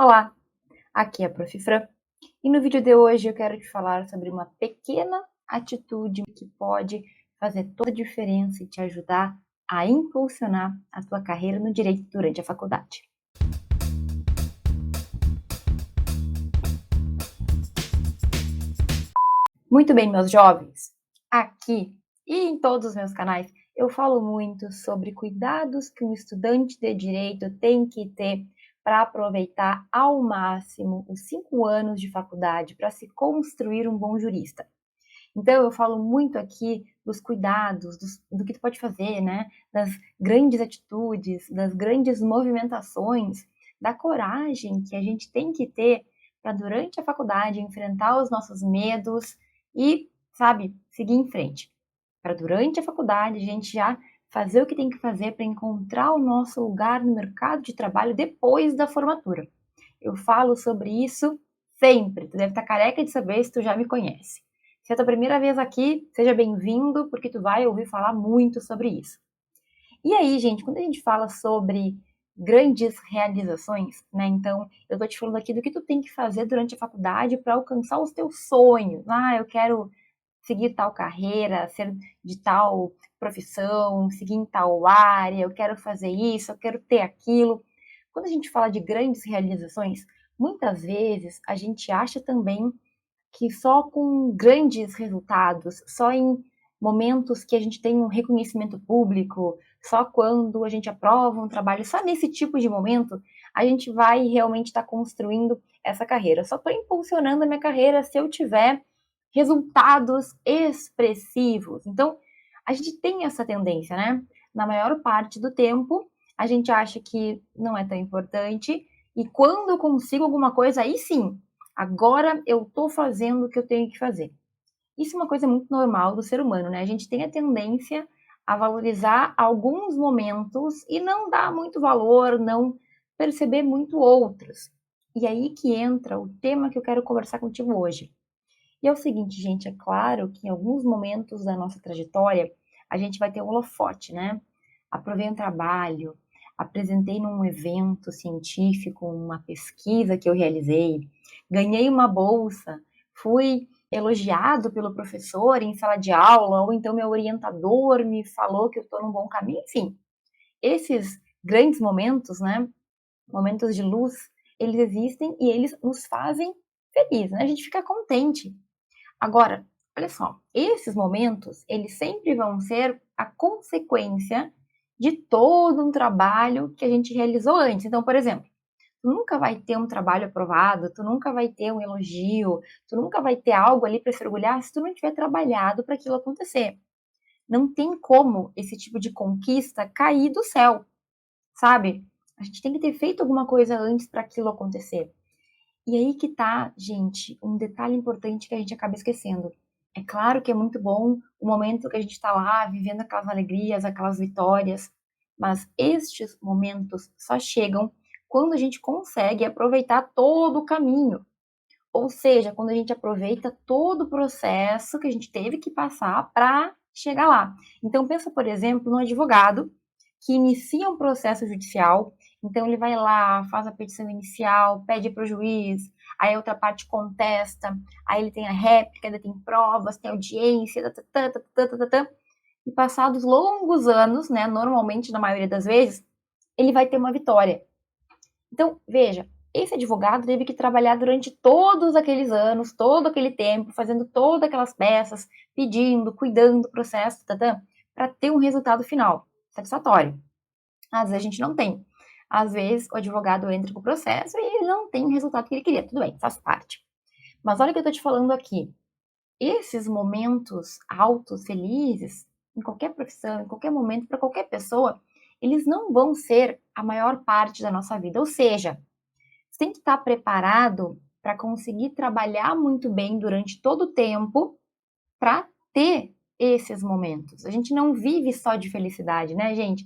Olá, aqui é a Prof. Fran e no vídeo de hoje eu quero te falar sobre uma pequena atitude que pode fazer toda a diferença e te ajudar a impulsionar a tua carreira no direito durante a faculdade. Muito bem, meus jovens, aqui e em todos os meus canais eu falo muito sobre cuidados que um estudante de direito tem que ter para aproveitar ao máximo os 5 anos de faculdade para se construir um bom jurista. Então eu falo muito aqui dos cuidados, do que tu pode fazer, né? Das grandes atitudes, das grandes movimentações, da coragem que a gente tem que ter para durante a faculdade enfrentar os nossos medos e, sabe, seguir em frente. Para durante a faculdade a gente já fazer o que tem que fazer para encontrar o nosso lugar no mercado de trabalho depois da formatura. Eu falo sobre isso sempre. Tu deve estar careca de saber se tu já me conhece. Se é a tua primeira vez aqui, seja bem-vindo, porque tu vai ouvir falar muito sobre isso. E aí, gente, quando a gente fala sobre grandes realizações, né? Então, eu tô te falando aqui do que tu tem que fazer durante a faculdade para alcançar os teus sonhos. Ah, eu quero seguir tal carreira, ser de tal profissão, seguir em tal área, eu quero fazer isso, eu quero ter aquilo. Quando a gente fala de grandes realizações, muitas vezes a gente acha também que só com grandes resultados, só em momentos que a gente tem um reconhecimento público, só quando a gente aprova um trabalho, só nesse tipo de momento, a gente vai realmente estar construindo essa carreira. Só estou impulsionando a minha carreira se eu tiver resultados expressivos. Então, a gente tem essa tendência, né? Na maior parte do tempo, a gente acha que não é tão importante, e quando eu consigo alguma coisa, aí sim, agora eu estou fazendo o que eu tenho que fazer. Isso é uma coisa muito normal do ser humano, né? A gente tem a tendência a valorizar alguns momentos e não dar muito valor, não perceber muito outros. E aí que entra o tema que eu quero conversar contigo hoje. E é o seguinte, gente, é claro que em alguns momentos da nossa trajetória a gente vai ter um holofote, né? Aprovei um trabalho, apresentei num evento científico uma pesquisa que eu realizei, ganhei uma bolsa, fui elogiado pelo professor em sala de aula, ou então meu orientador me falou que eu estou num bom caminho, enfim. Esses grandes momentos, né? Momentos de luz, eles existem e eles nos fazem feliz, né? A gente fica contente. Agora, olha só, esses momentos, eles sempre vão ser a consequência de todo um trabalho que a gente realizou antes. Então, por exemplo, tu nunca vai ter um trabalho aprovado, tu nunca vai ter um elogio, tu nunca vai ter algo ali para se orgulhar se tu não tiver trabalhado para aquilo acontecer. Não tem como esse tipo de conquista cair do céu, sabe? A gente tem que ter feito alguma coisa antes para aquilo acontecer. E aí que tá, gente, um detalhe importante que a gente acaba esquecendo. É claro que é muito bom o momento que a gente está lá vivendo aquelas alegrias, aquelas vitórias, mas estes momentos só chegam quando a gente consegue aproveitar todo o caminho. Ou seja, quando a gente aproveita todo o processo que a gente teve que passar para chegar lá. Então pensa, por exemplo, no advogado que inicia um processo judicial, então ele vai lá, faz a petição inicial, pede para o juiz, aí a outra parte contesta, aí ele tem a réplica, ainda tem provas, tem audiência, e passados longos anos, né, normalmente na maioria das vezes, ele vai ter uma vitória. Então, veja, esse advogado teve que trabalhar durante todos aqueles anos, todo aquele tempo, fazendo todas aquelas peças, pedindo, cuidando do processo, para ter um resultado final satisfatório. Às vezes a gente não tem. Às vezes o advogado entra com o processo e ele não tem o resultado que ele queria. Tudo bem, faz parte. Mas olha o que eu estou te falando aqui. Esses momentos altos, felizes, em qualquer profissão, em qualquer momento, para qualquer pessoa, eles não vão ser a maior parte da nossa vida. Ou seja, você tem que estar preparado para conseguir trabalhar muito bem durante todo o tempo para ter esses momentos. A gente não vive só de felicidade, né, gente?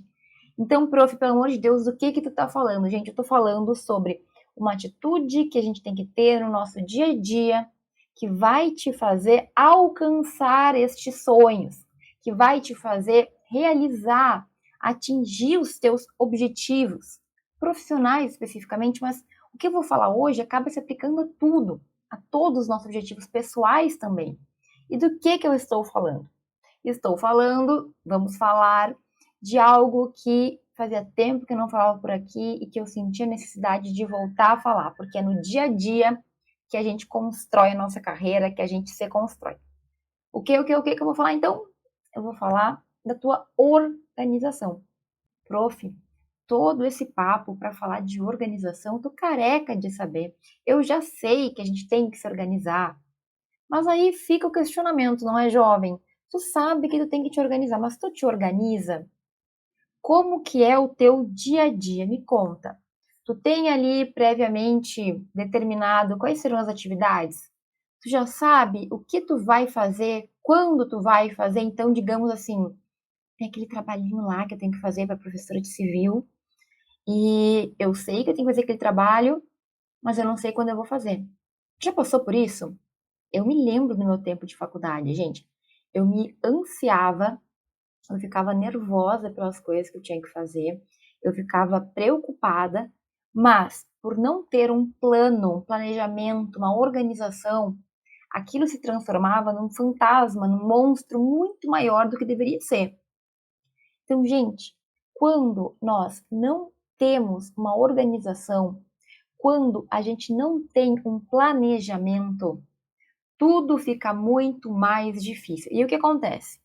Então, prof, pelo amor de Deus, do que tu tá falando? Gente, eu tô falando sobre uma atitude que a gente tem que ter no nosso dia a dia, que vai te fazer alcançar estes sonhos, que vai te fazer realizar, atingir os teus objetivos profissionais especificamente, mas o que eu vou falar hoje acaba se aplicando a tudo, a todos os nossos objetivos pessoais também. E do que eu estou falando? Estou falando, vamos falar de algo que fazia tempo que eu não falava por aqui e que eu sentia necessidade de voltar a falar, porque é no dia a dia que a gente constrói a nossa carreira, que a gente se constrói. O que eu vou falar então? Eu vou falar da tua organização. Prof, todo esse papo para falar de organização, eu tô careca de saber. Eu já sei que a gente tem que se organizar, mas aí fica o questionamento, não é, jovem? Tu sabe que tu tem que te organizar, mas tu te organiza? Como que é o teu dia a dia? Me conta. Tu tem ali previamente determinado quais serão as atividades? Tu já sabe o que tu vai fazer, quando tu vai fazer? Então, digamos assim, tem aquele trabalhinho lá que eu tenho que fazer para professora de civil, e eu sei que eu tenho que fazer aquele trabalho, mas eu não sei quando eu vou fazer. Já passou por isso? Eu me lembro do meu tempo de faculdade, gente. Eu me ansiava, eu ficava nervosa pelas coisas que eu tinha que fazer, eu ficava preocupada, mas por não ter um plano, um planejamento, uma organização, aquilo se transformava num fantasma, num monstro muito maior do que deveria ser. Então, gente, quando nós não temos uma organização, quando a gente não tem um planejamento, tudo fica muito mais difícil. E o que acontece?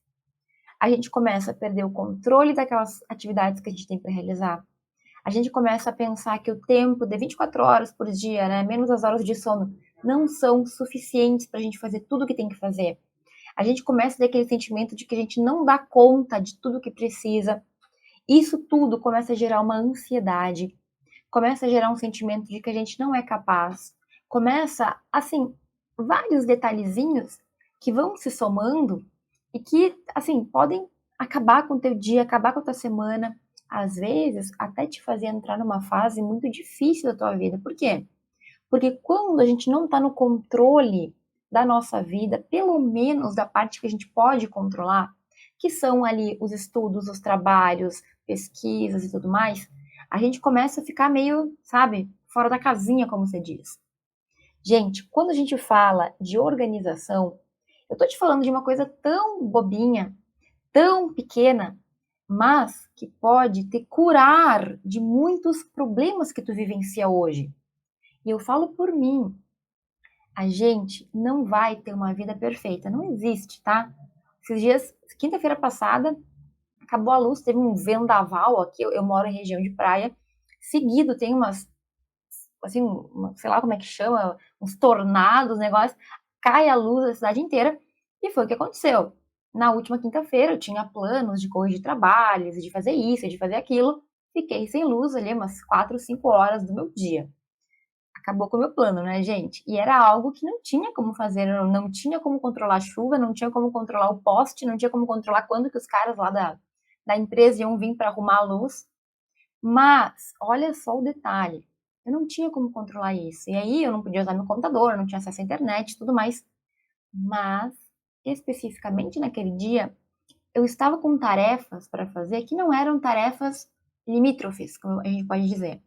A gente começa a perder o controle daquelas atividades que a gente tem para realizar. A gente começa a pensar que o tempo de 24 horas por dia, né, menos as horas de sono, não são suficientes para a gente fazer tudo o que tem que fazer. A gente começa a ter aquele sentimento de que a gente não dá conta de tudo que precisa. Isso tudo começa a gerar uma ansiedade, começa a gerar um sentimento de que a gente não é capaz. Começa, assim, vários detalhezinhos que vão se somando e que, assim, podem acabar com o teu dia, acabar com a tua semana, às vezes até te fazer entrar numa fase muito difícil da tua vida. Por quê? Porque quando a gente não está no controle da nossa vida, pelo menos da parte que a gente pode controlar, que são ali os estudos, os trabalhos, pesquisas e tudo mais, a gente começa a ficar meio, sabe, fora da casinha, como você diz. Gente, quando a gente fala de organização, eu tô te falando de uma coisa tão bobinha, tão pequena, mas que pode te curar de muitos problemas que tu vivencia hoje. E eu falo por mim, a gente não vai ter uma vida perfeita, não existe, tá? Esses dias, quinta-feira passada, acabou a luz, teve um vendaval aqui, eu moro em região de praia, seguido tem umas, assim, sei lá como é que chama, uns tornados, negócio, cai a luz da cidade inteira, e foi o que aconteceu. Na última quinta-feira eu tinha planos de corrigir trabalhos, de fazer isso, de fazer aquilo, fiquei sem luz ali umas 4, 5 horas do meu dia. Acabou com o meu plano, né, gente? E era algo que não tinha como fazer, não tinha como controlar a chuva, não tinha como controlar o poste, não tinha como controlar quando que os caras lá da empresa iam vir para arrumar a luz. Mas, olha só o detalhe, eu não tinha como controlar isso. E aí eu não podia usar meu computador, não tinha acesso à internet e tudo mais. Mas, especificamente naquele dia, eu estava com tarefas para fazer que não eram tarefas limítrofes, como a gente pode dizer.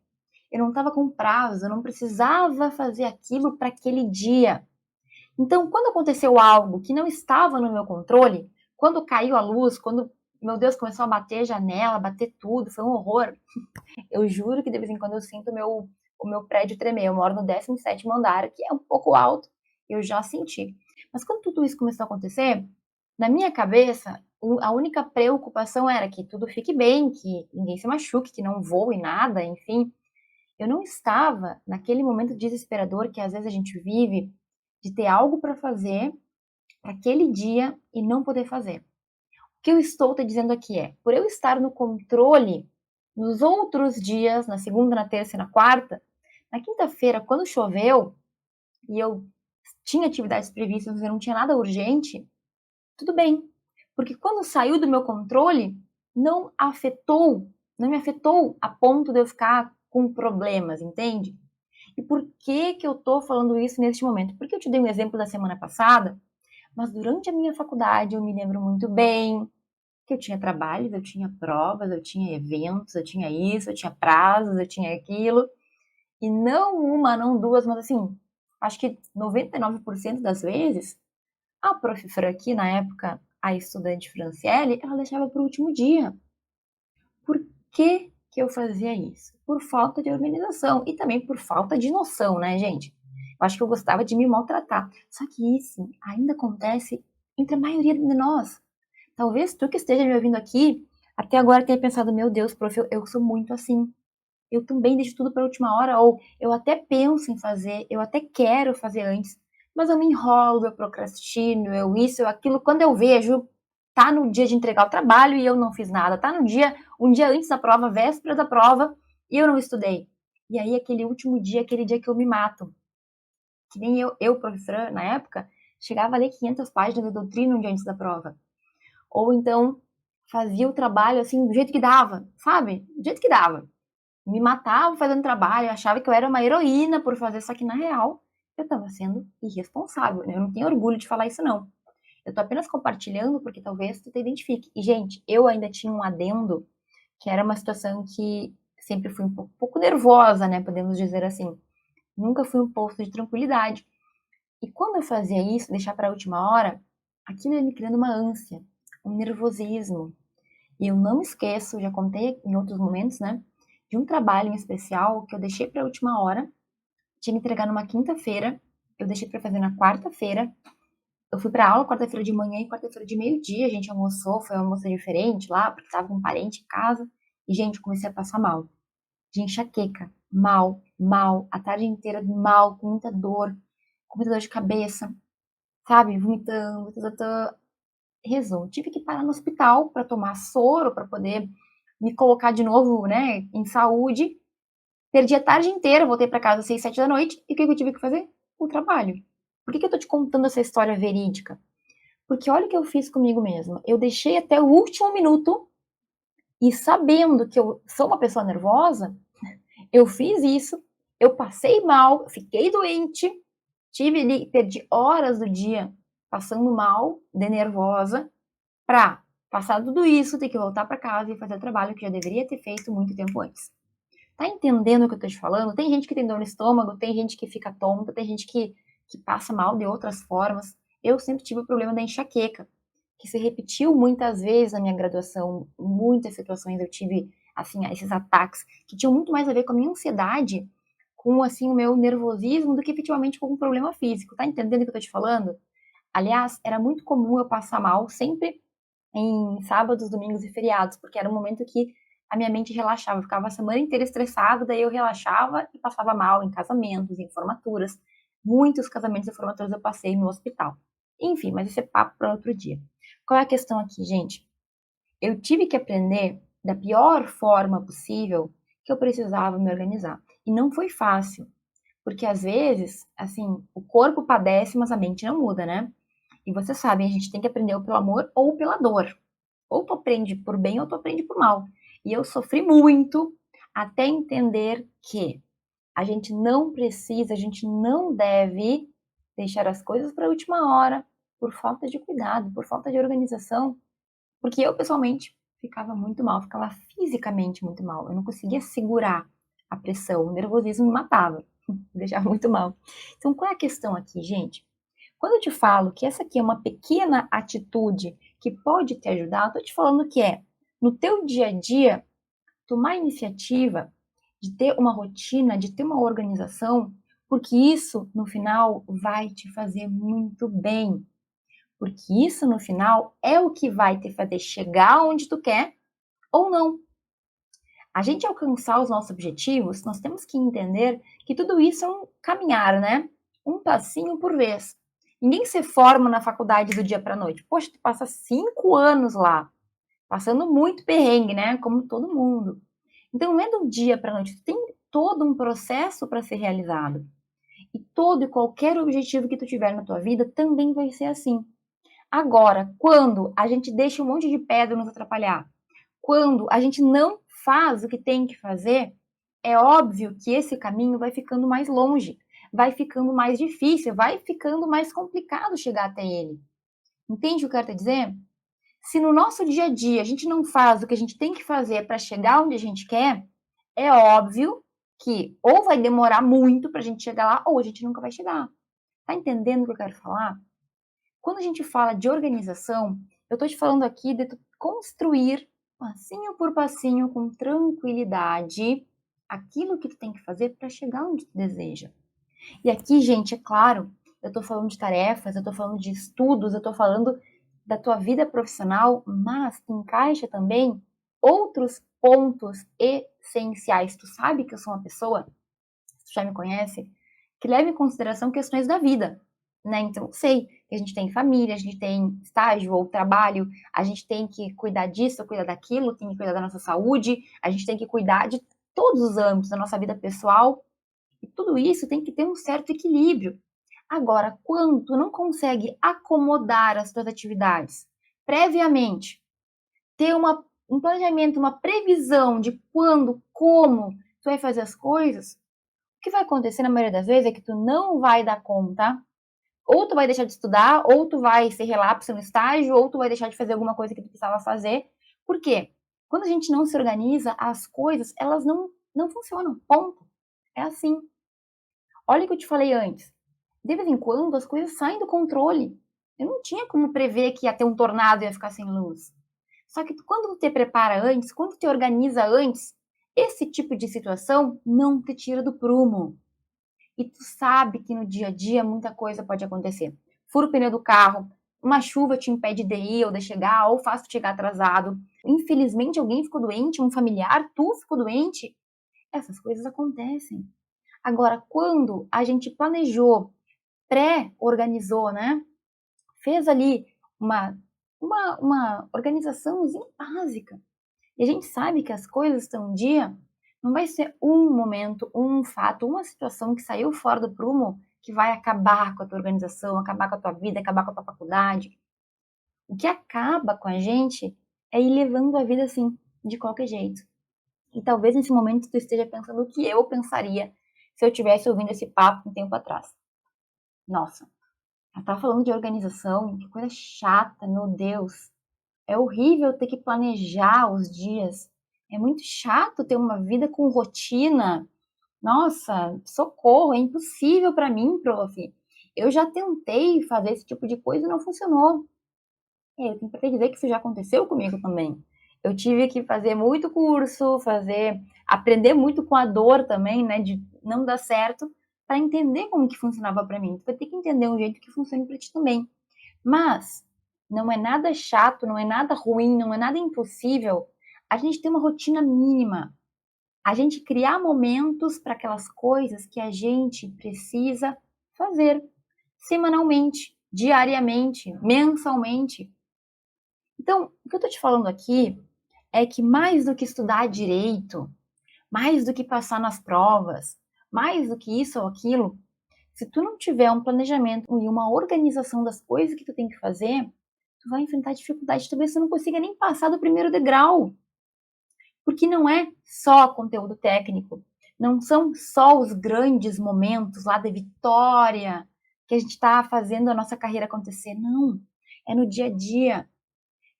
Eu não estava com prazo, eu não precisava fazer aquilo para aquele dia. Então, quando aconteceu algo que não estava no meu controle, quando caiu a luz, quando, meu Deus, começou a bater janela, bater tudo, foi um horror. Eu juro que de vez em quando eu sinto o meu prédio tremer. Eu moro no 17º andar, que é um pouco alto, eu já senti. Mas quando tudo isso começou a acontecer, na minha cabeça, a única preocupação era que tudo fique bem, que ninguém se machuque, que não voe nada, enfim. Eu não estava naquele momento desesperador que às vezes a gente vive de ter algo para fazer para aquele dia e não poder fazer. O que eu estou te dizendo aqui é, por eu estar no controle nos outros dias, na segunda, na terça e na quarta, na quinta-feira, quando choveu e eu tinha atividades previstas, mas eu não tinha nada urgente, tudo bem. Porque quando saiu do meu controle, não me afetou a ponto de eu ficar com problemas, entende? E por que que eu tô falando isso neste momento? Porque eu te dei um exemplo da semana passada, mas durante a minha faculdade eu me lembro muito bem que eu tinha trabalhos, eu tinha provas, eu tinha eventos, eu tinha isso, eu tinha prazos, eu tinha aquilo. E não uma, não duas, mas assim, acho que 99% das vezes, a prof. Fran aqui, na época, a estudante Franciele, ela deixava para o último dia. Por que eu fazia isso? Por falta de organização e também por falta de noção, né, gente? Eu acho que eu gostava de me maltratar. Só que isso ainda acontece entre a maioria de nós. Talvez tu que esteja me ouvindo aqui, até agora tenha pensado, meu Deus, prof, eu sou muito assim. Eu também deixo tudo para a última hora, ou eu até penso em fazer, eu até quero fazer antes, mas eu me enrolo, eu procrastino, eu isso, eu aquilo. Quando eu vejo, tá no dia de entregar o trabalho e eu não fiz nada, tá no dia, um dia antes da prova, véspera da prova, e eu não estudei. E aí, aquele último dia, aquele dia que eu me mato. Que nem eu professora, na época, chegava a ler 500 páginas da doutrina um dia antes da prova. Ou então, fazia o trabalho assim, do jeito que dava, sabe? Do jeito que dava. Me matava fazendo trabalho, achava que eu era uma heroína por fazer isso aqui na real. Eu estava sendo irresponsável, né? Eu não tenho orgulho de falar isso, não. Eu tô apenas compartilhando porque talvez tu te identifique. E, gente, eu ainda tinha um adendo, que era uma situação que sempre fui um pouco nervosa, né? Podemos dizer assim. Nunca fui um posto de tranquilidade. E quando eu fazia isso, deixar para a última hora, aquilo ia me criando uma ânsia, um nervosismo. E eu não esqueço, já contei em outros momentos, né? De um trabalho em especial que eu deixei para a última hora, tinha que entregar numa quinta-feira, eu deixei para fazer na quarta-feira. Eu fui para aula quarta-feira de manhã e quarta-feira de meio-dia, a gente almoçou, foi um almoço diferente lá, porque estava com um parente em casa. E, gente, eu comecei a passar mal. De enxaqueca, mal, mal, a tarde inteira mal, com muita dor de cabeça, sabe? Vomitando, resumo, tive que parar no hospital para tomar soro, para poder me colocar de novo, né, em saúde. Perdi a tarde inteira, voltei para casa às 6, 7 da noite. E o que eu tive que fazer? O trabalho. Por que eu tô te contando essa história verídica? Porque olha o que eu fiz comigo mesma. Eu deixei até o último minuto e sabendo que eu sou uma pessoa nervosa, eu fiz isso, eu passei mal, fiquei doente, perdi horas do dia passando mal, de nervosa, para passar tudo isso, ter que voltar para casa e fazer o trabalho que já deveria ter feito muito tempo antes. Tá entendendo o que eu tô te falando? Tem gente que tem dor no estômago, tem gente que fica tonta, tem gente que passa mal de outras formas. Eu sempre tive o problema da enxaqueca, que se repetiu muitas vezes na minha graduação. Muitas situações eu tive, assim, esses ataques, que tinham muito mais a ver com a minha ansiedade, com, assim, o meu nervosismo, do que efetivamente com um problema físico. Tá entendendo o que eu tô te falando? Aliás, era muito comum eu passar mal, sempre em sábados, domingos e feriados, porque era um momento que a minha mente relaxava. Eu ficava a semana inteira estressada, daí eu relaxava e passava mal em casamentos, em formaturas. Muitos casamentos e formaturas eu passei no hospital. Enfim, mas esse é papo para outro dia. Qual é a questão aqui, gente? Eu tive que aprender da pior forma possível que eu precisava me organizar. E não foi fácil, porque às vezes, assim, o corpo padece, mas a mente não muda, né? E vocês sabem, a gente tem que aprender ou pelo amor ou pela dor. Ou tu aprende por bem ou tu aprende por mal. E eu sofri muito até entender que a gente não precisa, a gente não deve deixar as coisas para a última hora por falta de cuidado, por falta de organização. Porque eu, pessoalmente, ficava muito mal, ficava fisicamente muito mal. Eu não conseguia segurar a pressão, o nervosismo me matava, me deixava muito mal. Então, qual é a questão aqui, gente? Quando eu te falo que essa aqui é uma pequena atitude que pode te ajudar, eu tô te falando que é, no teu dia a dia, tomar a iniciativa de ter uma rotina, de ter uma organização, porque isso, no final, vai te fazer muito bem. Porque isso, no final, é o que vai te fazer chegar onde tu quer ou não. A gente alcançar os nossos objetivos, nós temos que entender que tudo isso é um caminhar, né? Um passinho por vez. Ninguém se forma na faculdade do dia para a noite. Poxa, tu passa 5 anos lá, passando muito perrengue, né? Como todo mundo. Então, não é do dia para a noite. Tu tem todo um processo para ser realizado. E todo e qualquer objetivo que tu tiver na tua vida também vai ser assim. Agora, quando a gente deixa um monte de pedra nos atrapalhar, quando a gente não faz o que tem que fazer, é óbvio que esse caminho vai ficando mais longe, vai ficando mais difícil, vai ficando mais complicado chegar até ele. Entende o que eu quero te dizer? Se no nosso dia a dia a gente não faz o que a gente tem que fazer para chegar onde a gente quer, é óbvio que ou vai demorar muito para a gente chegar lá, ou a gente nunca vai chegar. Tá entendendo o que eu quero falar? Quando a gente fala de organização, eu tô te falando aqui de tu construir, passinho por passinho, com tranquilidade, aquilo que tu tem que fazer para chegar onde tu deseja. E aqui, gente, é claro, eu tô falando de tarefas, eu tô falando de estudos, eu tô falando da tua vida profissional, mas tu encaixa também outros pontos essenciais. Tu sabe que eu sou uma pessoa, tu já me conhece, que leva em consideração questões da vida, né? Então, sei que a gente tem família, a gente tem estágio ou trabalho, a gente tem que cuidar disso, cuidar daquilo, tem que cuidar da nossa saúde, a gente tem que cuidar de todos os âmbitos da nossa vida pessoal, e tudo isso tem que ter um certo equilíbrio. Agora, quando tu não consegue acomodar as tuas atividades previamente, ter um planejamento, uma previsão de quando, como tu vai fazer as coisas, o que vai acontecer na maioria das vezes é que tu não vai dar conta, ou tu vai deixar de estudar, ou tu vai ser relapso no estágio, ou tu vai deixar de fazer alguma coisa que tu precisava fazer. Por quê? Quando a gente não se organiza, as coisas, elas não funcionam, ponto. É assim. Olha o que eu te falei antes. De vez em quando, as coisas saem do controle. Eu não tinha como prever que ia ter um tornado e ia ficar sem luz. Só que quando tu te prepara antes, quando tu te organiza antes, esse tipo de situação não te tira do prumo. E tu sabe que no dia a dia muita coisa pode acontecer. Fura o pneu do carro, uma chuva te impede de ir ou de chegar, ou faz tu chegar atrasado. Infelizmente alguém ficou doente, um familiar, tu ficou doente. Essas coisas acontecem. Agora, quando a gente planejou, pré-organizou, né? Fez ali uma organizaçãozinha básica. E a gente sabe que as coisas estão um dia, não vai ser um momento, um fato, uma situação que saiu fora do prumo que vai acabar com a tua organização, acabar com a tua vida, acabar com a tua faculdade. O que acaba com a gente é ir levando a vida assim, de qualquer jeito. E talvez nesse momento tu esteja pensando o que eu pensaria se eu tivesse ouvindo esse papo um tempo atrás. Nossa, ela tá falando de organização, que coisa chata, meu Deus. É horrível ter que planejar os dias. É muito chato ter uma vida com rotina. Nossa, socorro, é impossível para mim, prof. Eu já tentei fazer esse tipo de coisa e não funcionou. Eu tenho para dizer que isso já aconteceu comigo também. Eu tive que fazer muito curso, aprender muito com a dor também, né, de não dar certo, para entender como que funcionava para mim. Tu vai ter que entender um jeito que funcione para ti também. Mas não é nada chato, não é nada ruim, não é nada impossível a gente ter uma rotina mínima. A gente criar momentos para aquelas coisas que a gente precisa fazer semanalmente, diariamente, mensalmente. Então, o que eu estou te falando aqui é que mais do que estudar direito, mais do que passar nas provas, mais do que isso ou aquilo, se tu não tiver um planejamento e uma organização das coisas que tu tem que fazer, tu vai enfrentar dificuldade, talvez tu não consiga nem passar do primeiro degrau. Porque não é só conteúdo técnico, não são só os grandes momentos lá da vitória que a gente está fazendo a nossa carreira acontecer, não. É no dia a dia,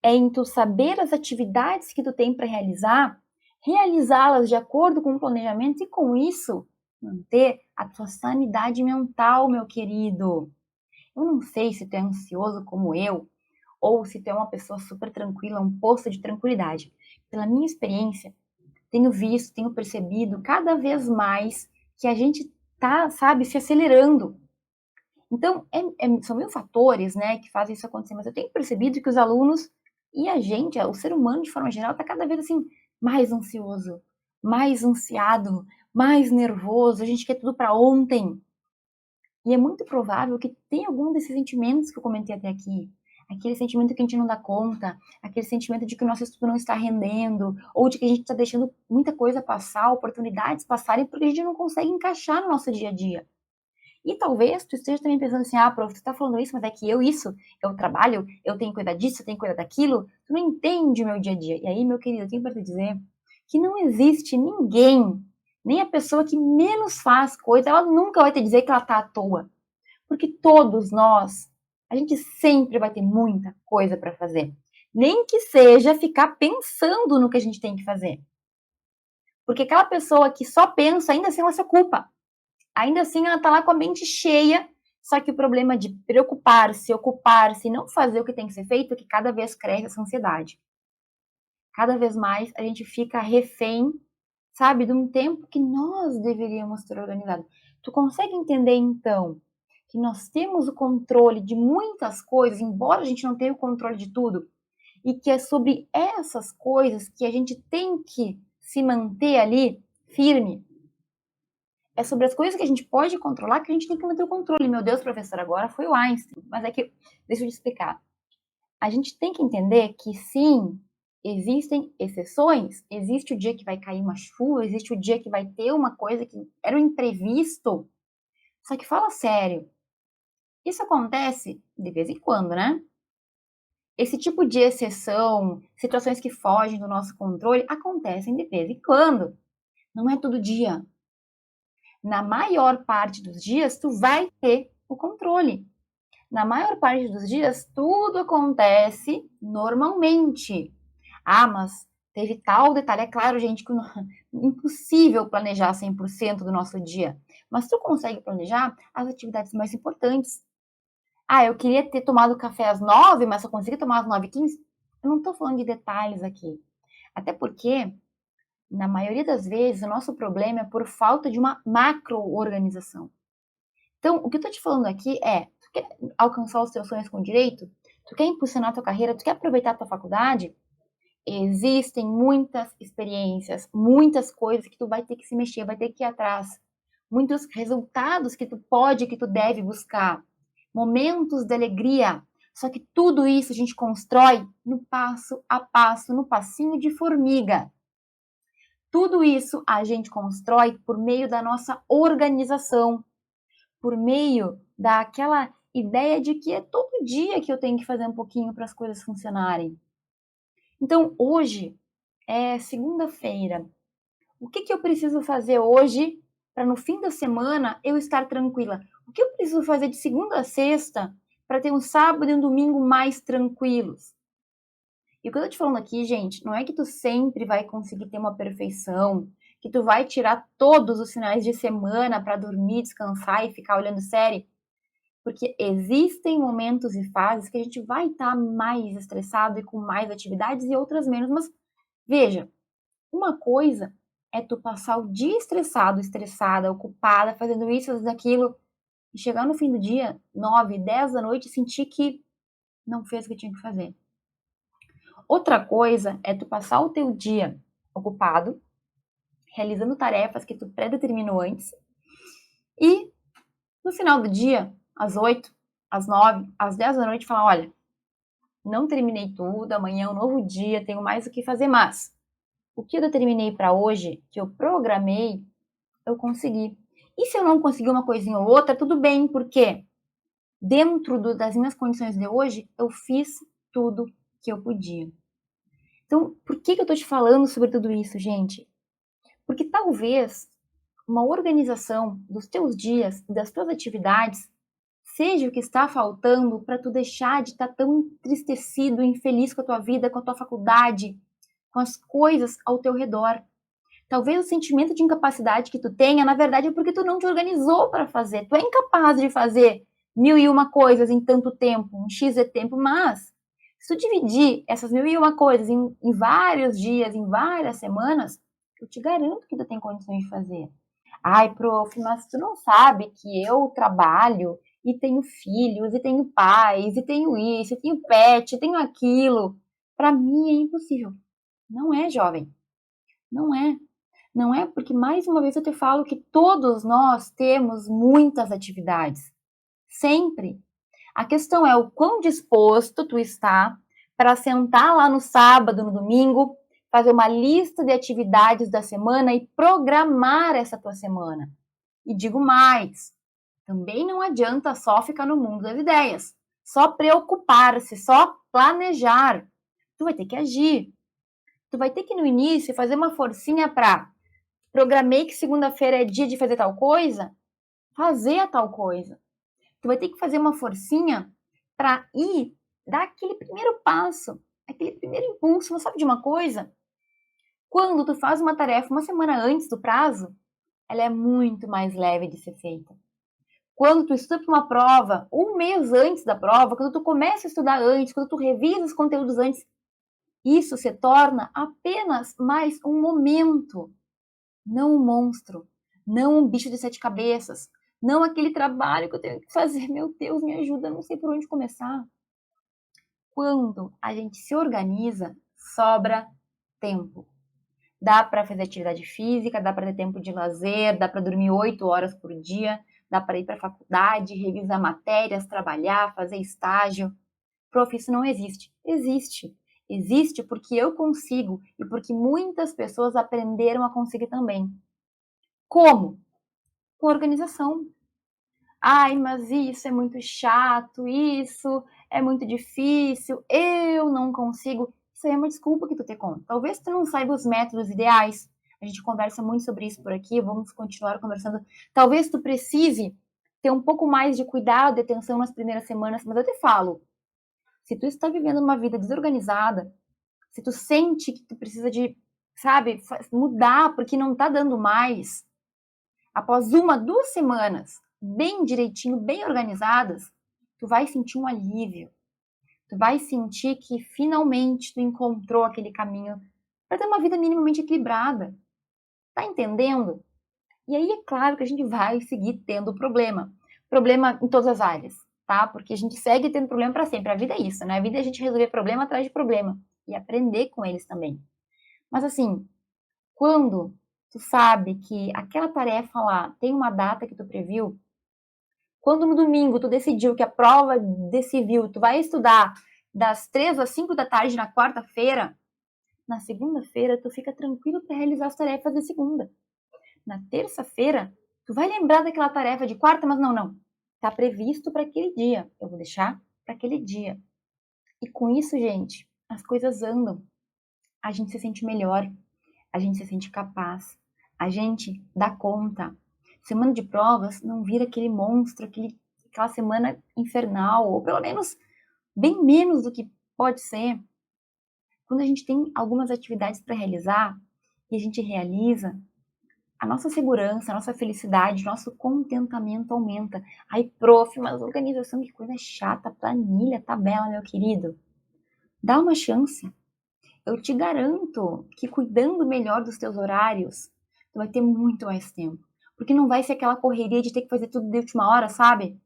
é em tu saber as atividades que tu tem para realizar, realizá-las de acordo com o planejamento e com isso manter a tua sanidade mental, meu querido. Eu não sei se tu é ansioso como eu ou se tu é uma pessoa super tranquila, um poço de tranquilidade. Pela minha experiência, tenho visto, tenho percebido cada vez mais que a gente tá, sabe, se acelerando. Então, são mil fatores, né, que fazem isso acontecer, mas eu tenho percebido que os alunos e a gente, o ser humano de forma geral, está cada vez assim mais ansioso, mais ansiado, mais nervoso. A gente quer tudo para ontem. E é muito provável que tenha algum desses sentimentos que eu comentei até aqui. Aquele sentimento que a gente não dá conta, aquele sentimento de que o nosso estudo não está rendendo, ou de que a gente está deixando muita coisa passar, oportunidades passarem, porque a gente não consegue encaixar no nosso dia a dia. E talvez tu esteja também pensando assim, prof, tu tá falando isso, mas é que eu trabalho, eu tenho que cuidar disso, eu tenho que cuidar daquilo, tu não entende o meu dia a dia. E aí, meu querido, eu tenho para te dizer que não existe ninguém, nem a pessoa que menos faz coisa, ela nunca vai te dizer que ela tá à toa. Porque todos nós, a gente sempre vai ter muita coisa para fazer. Nem que seja ficar pensando no que a gente tem que fazer. Porque aquela pessoa que só pensa, ainda assim ela se ocupa. Ainda assim ela tá lá com a mente cheia, só que o problema de preocupar-se, ocupar-se e não fazer o que tem que ser feito é que cada vez cresce essa ansiedade. Cada vez mais a gente fica refém, sabe, de um tempo que nós deveríamos ter organizado. Tu consegue entender, então, que nós temos o controle de muitas coisas, embora a gente não tenha o controle de tudo, e que é sobre essas coisas que a gente tem que se manter ali firme? É sobre as coisas que a gente pode controlar que a gente tem que manter o controle. Meu Deus, professor, agora foi o Einstein. Mas é que, deixa eu te explicar. A gente tem que entender que sim, existem exceções. Existe o dia que vai cair uma chuva, existe o dia que vai ter uma coisa que era um imprevisto. Só que fala sério, isso acontece de vez em quando, né? Esse tipo de exceção, situações que fogem do nosso controle, acontecem de vez em quando. Não é todo dia. Na maior parte dos dias, tu vai ter o controle. Na maior parte dos dias, tudo acontece normalmente. Ah, mas teve tal detalhe. É claro, gente, que é impossível planejar 100% do nosso dia. Mas tu consegue planejar as atividades mais importantes. Ah, eu queria ter tomado café às 9, mas só consegui tomar às 9h15. Eu não estou falando de detalhes aqui. Até porque, na maioria das vezes, o nosso problema é por falta de uma macro-organização. Então, o que eu estou te falando aqui é, tu quer alcançar os teus sonhos com direito? Tu quer impulsionar a tua carreira? Tu quer aproveitar a tua faculdade? Existem muitas experiências, muitas coisas que tu vai ter que se mexer, vai ter que ir atrás. Muitos resultados que tu pode, que tu deve buscar. Momentos de alegria. Só que tudo isso a gente constrói no passo a passo, no passinho de formiga. Tudo isso a gente constrói por meio da nossa organização, por meio daquela ideia de que é todo dia que eu tenho que fazer um pouquinho para as coisas funcionarem. Então, hoje é segunda-feira. O que eu preciso fazer hoje para no fim da semana eu estar tranquila? O que eu preciso fazer de segunda a sexta para ter um sábado e um domingo mais tranquilos? E o que eu tô te falando aqui, gente, não é que tu sempre vai conseguir ter uma perfeição, que tu vai tirar todos os finais de semana para dormir, descansar e ficar olhando série. Porque existem momentos e fases que a gente vai estar mais estressado e com mais atividades e outras menos. Mas veja, uma coisa é tu passar o dia estressado, estressada, ocupada, fazendo isso, fazendo aquilo, e chegar no fim do dia, 9, 10 da noite, e sentir que não fez o que tinha que fazer. Outra coisa é tu passar o teu dia ocupado, realizando tarefas que tu predeterminou antes, e no final do dia, às 8, às 9, às 10 da noite, falar, olha, não terminei tudo, amanhã é um novo dia, tenho mais o que fazer, mas o que eu determinei para hoje, que eu programei, eu consegui. E se eu não conseguir uma coisinha ou outra, tudo bem, porque dentro das minhas condições de hoje, eu fiz tudo que eu podia. Então, por que eu tô te falando sobre tudo isso, gente? Porque talvez uma organização dos teus dias, das tuas atividades, seja o que está faltando para tu deixar de estar tão entristecido, infeliz com a tua vida, com a tua faculdade, com as coisas ao teu redor. Talvez o sentimento de incapacidade que tu tenha, na verdade, é porque tu não te organizou para fazer. Tu é incapaz de fazer 1001 coisas em tanto tempo, um X de tempo, mas se tu dividir essas 1001 coisas em vários dias, em várias semanas, eu te garanto que tu tem condições de fazer. Ai, prof, mas tu não sabe que eu trabalho e tenho filhos, e tenho pais, e tenho isso, e tenho pet, e tenho aquilo. Para mim é impossível. Não é, jovem. Não é. Não é porque, mais uma vez, eu te falo que todos nós temos muitas atividades. Sempre. A questão é o quão disposto tu está para sentar lá no sábado, no domingo, fazer uma lista de atividades da semana e programar essa tua semana. E digo mais, também não adianta só ficar no mundo das ideias, só preocupar-se, só planejar. Tu vai ter que agir. Tu vai ter que, no início, fazer uma forcinha para programei que segunda-feira é dia de fazer tal coisa, fazer a tal coisa. Tu vai ter que fazer uma forcinha para ir dar aquele primeiro passo, aquele primeiro impulso. Mas sabe de uma coisa? Quando tu faz uma tarefa uma semana antes do prazo, ela é muito mais leve de ser feita. Quando tu estuda para uma prova, um mês antes da prova, quando tu começa a estudar antes, quando tu revisa os conteúdos antes, isso se torna apenas mais um momento, não um monstro, não um bicho de 7 cabeças, não aquele trabalho que eu tenho que fazer. Meu Deus, me ajuda, não sei por onde começar. Quando a gente se organiza, sobra tempo. Dá para fazer atividade física, dá para ter tempo de lazer, dá para dormir 8 horas por dia, dá para ir para a faculdade, revisar matérias, trabalhar, fazer estágio. Prof, isso não existe. Existe. Existe porque eu consigo e porque muitas pessoas aprenderam a conseguir também. Como? Com organização. Ai, mas isso é muito chato, isso é muito difícil, eu não consigo. Isso aí é uma desculpa que tu te conta. Talvez tu não saiba os métodos ideais. A gente conversa muito sobre isso por aqui, vamos continuar conversando. Talvez tu precise ter um pouco mais de cuidado e atenção nas primeiras semanas, mas eu te falo, se tu está vivendo uma vida desorganizada, se tu sente que tu precisa de, sabe, mudar porque não tá dando mais, após 1, 2 semanas bem direitinho, bem organizadas, tu vai sentir um alívio. Tu vai sentir que finalmente tu encontrou aquele caminho para ter uma vida minimamente equilibrada. Tá entendendo? E aí é claro que a gente vai seguir tendo problema. Problema em todas as áreas, tá? Porque a gente segue tendo problema para sempre. A vida é isso, né? A vida é a gente resolver problema atrás de problema e aprender com eles também. Mas assim, quando tu sabe que aquela tarefa lá tem uma data que tu previu, quando no domingo tu decidiu que a prova de civil tu vai estudar das 3 às 5 da tarde na quarta-feira, na segunda-feira tu fica tranquilo para realizar as tarefas de segunda. Na terça-feira, tu vai lembrar daquela tarefa de quarta, mas não. Tá previsto para aquele dia. Eu vou deixar para aquele dia. E com isso, gente, as coisas andam. A gente se sente melhor, a gente se sente capaz, a gente dá conta. Semana de provas não vira aquele monstro, aquela semana infernal, ou pelo menos bem menos do que pode ser. Quando a gente tem algumas atividades para realizar e a gente realiza, a nossa segurança, a nossa felicidade, nosso contentamento aumenta. Aí, prof, mas organização, que coisa chata, planilha, tabela, meu querido. Dá uma chance. Eu te garanto que cuidando melhor dos teus horários, tu vai ter muito mais tempo. Porque não vai ser aquela correria de ter que fazer tudo de última hora, sabe?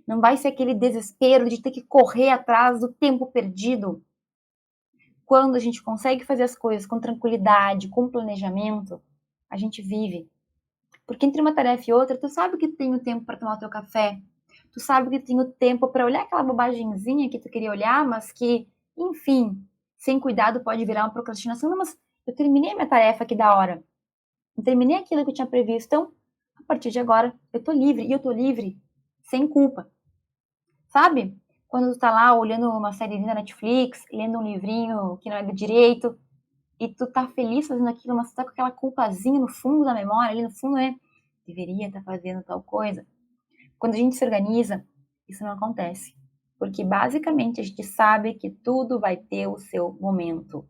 Não vai ser aquele desespero de ter que correr atrás do tempo perdido. Quando a gente consegue fazer as coisas com tranquilidade, com planejamento, a gente vive. Porque entre uma tarefa e outra, tu sabe que tu tem o tempo para tomar o teu café, tu sabe que tu tem o tempo para olhar aquela bobagemzinha que tu queria olhar, mas que, enfim, sem cuidado pode virar uma procrastinação. Não, mas eu terminei a minha tarefa aqui da hora, eu terminei aquilo que eu tinha previsto, então, a partir de agora, eu tô livre, e eu tô livre sem culpa. Sabe? Quando tu tá lá olhando uma série na Netflix, lendo um livrinho que não é do direito, e tu tá feliz fazendo aquilo, mas tu tá com aquela culpazinha no fundo da memória, ali no fundo, né? Deveria estar fazendo tal coisa. Quando a gente se organiza, isso não acontece. Porque basicamente a gente sabe que tudo vai ter o seu momento.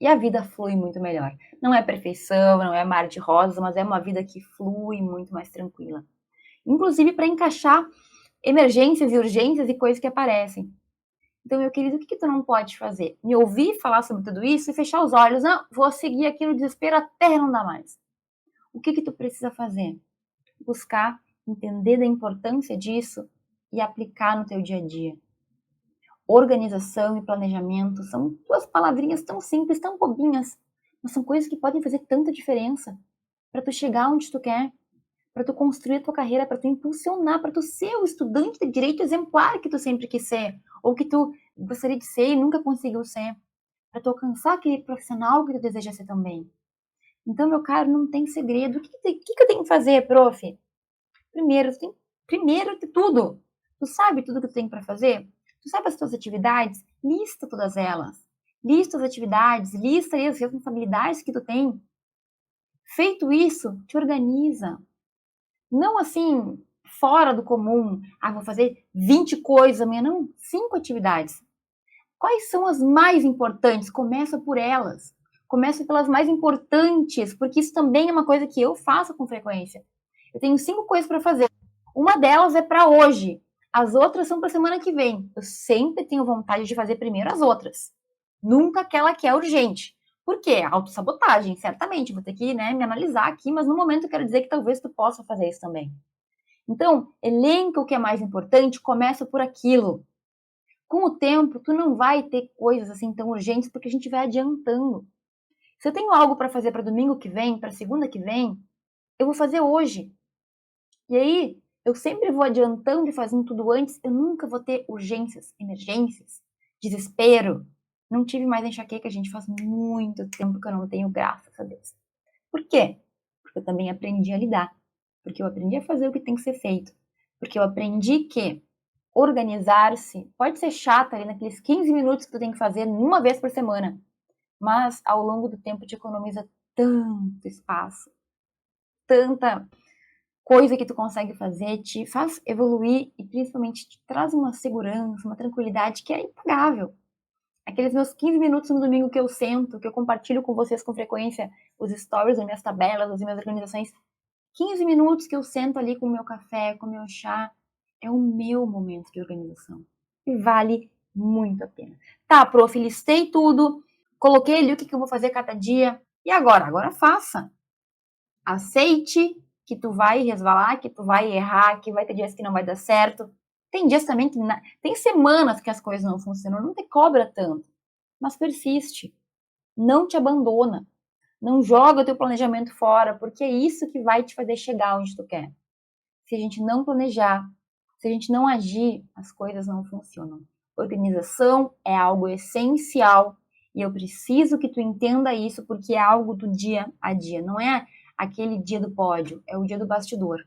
E a vida flui muito melhor. Não é perfeição, não é mar de rosas, mas é uma vida que flui muito mais tranquila. Inclusive para encaixar emergências e urgências e coisas que aparecem. Então, meu querido, o que tu não pode fazer? Me ouvir falar sobre tudo isso e fechar os olhos. Não, vou seguir aqui no desespero até não dar mais. O que tu precisa fazer? Buscar entender da importância disso e aplicar no teu dia a dia. Organização e planejamento são duas palavrinhas tão simples, tão bobinhas, mas são coisas que podem fazer tanta diferença para tu chegar onde tu quer, para tu construir a tua carreira, para tu impulsionar, para tu ser o estudante de direito exemplar que tu sempre quis ser, ou que tu gostaria de ser e nunca conseguiu ser, para tu alcançar aquele profissional que tu deseja ser também. Então, meu caro, não tem segredo. O que eu tenho que fazer, prof? Primeiro de tudo, tu sabe tudo que tu tem para fazer? Tu sabe as tuas atividades? Lista todas elas. Lista as atividades, lista aí as responsabilidades que tu tem. Feito isso, te organiza. Não assim, fora do comum. Ah, vou fazer 20 coisas amanhã. Não, 5 atividades. Quais são as mais importantes? Começa por elas. Comece pelas mais importantes, porque isso também é uma coisa que eu faço com frequência. Eu tenho 5 coisas para fazer. Uma delas é para hoje. As outras são para semana que vem. Eu sempre tenho vontade de fazer primeiro as outras. Nunca aquela que é urgente. Por quê? Autossabotagem, certamente. Vou ter que, me analisar aqui, mas no momento eu quero dizer que talvez tu possa fazer isso também. Então, elenca o que é mais importante, começa por aquilo. Com o tempo, tu não vai ter coisas assim tão urgentes, porque a gente vai adiantando. Se eu tenho algo para fazer para domingo que vem, para segunda que vem, eu vou fazer hoje. E aí, eu sempre vou adiantando e fazendo tudo antes, eu nunca vou ter urgências, emergências, desespero. Não tive mais enxaqueca, gente, faz muito tempo que eu não tenho, graças a Deus. Por quê? Porque eu também aprendi a lidar. Porque eu aprendi a fazer o que tem que ser feito. Porque eu aprendi que organizar-se pode ser chato ali naqueles 15 minutos que tu tem que fazer uma vez por semana. Mas ao longo do tempo te economiza tanto espaço, tanta coisa que tu consegue fazer, te faz evoluir e principalmente te traz uma segurança, uma tranquilidade que é impagável. Aqueles meus 15 minutos no domingo que eu sento, que eu compartilho com vocês com frequência os stories, as minhas tabelas, as minhas organizações, 15 minutos que eu sento ali com o meu café, com o meu chá, é o meu momento de organização. E vale muito a pena. Tá, prof, listei tudo, coloquei ali o que eu vou fazer cada dia. E agora? Agora faça. Aceite que tu vai resvalar, que tu vai errar, que vai ter dias que não vai dar certo. Tem dias também que tem semanas que as coisas não funcionam, não te cobra tanto. Mas persiste. Não te abandona. Não joga o teu planejamento fora, porque é isso que vai te fazer chegar onde tu quer. Se a gente não planejar, se a gente não agir, as coisas não funcionam. Organização é algo essencial e eu preciso que tu entenda isso porque é algo do dia a dia. Não é aquele dia do pódio, é o dia do bastidor.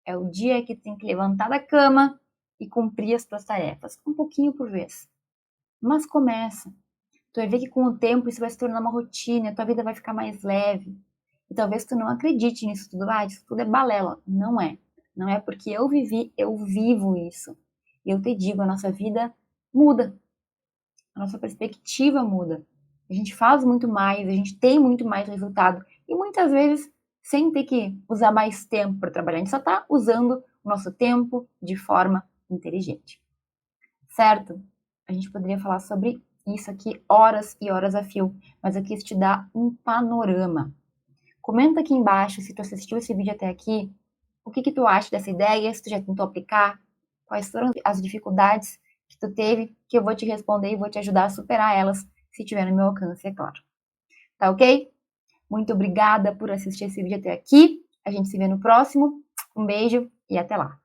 É o dia que tu tem que levantar da cama e cumprir as tuas tarefas, um pouquinho por vez. Mas começa. Tu vai ver que com o tempo isso vai se tornar uma rotina, a tua vida vai ficar mais leve. E talvez tu não acredite nisso tudo, isso tudo é balela. Não é. Não é porque eu vivi, eu vivo isso. E eu te digo, a nossa vida muda. A nossa perspectiva muda. A gente faz muito mais, a gente tem muito mais resultado. E muitas vezes sem ter que usar mais tempo para trabalhar. A gente só está usando o nosso tempo de forma inteligente. Certo? A gente poderia falar sobre isso aqui horas e horas a fio, mas eu quis te dar um panorama. Comenta aqui embaixo se tu assistiu esse vídeo até aqui, o que tu acha dessa ideia, se tu já tentou aplicar, quais foram as dificuldades que tu teve, que eu vou te responder e vou te ajudar a superar elas, se tiver no meu alcance, é claro. Tá ok? Muito obrigada por assistir esse vídeo até aqui. A gente se vê no próximo. Um beijo e até lá.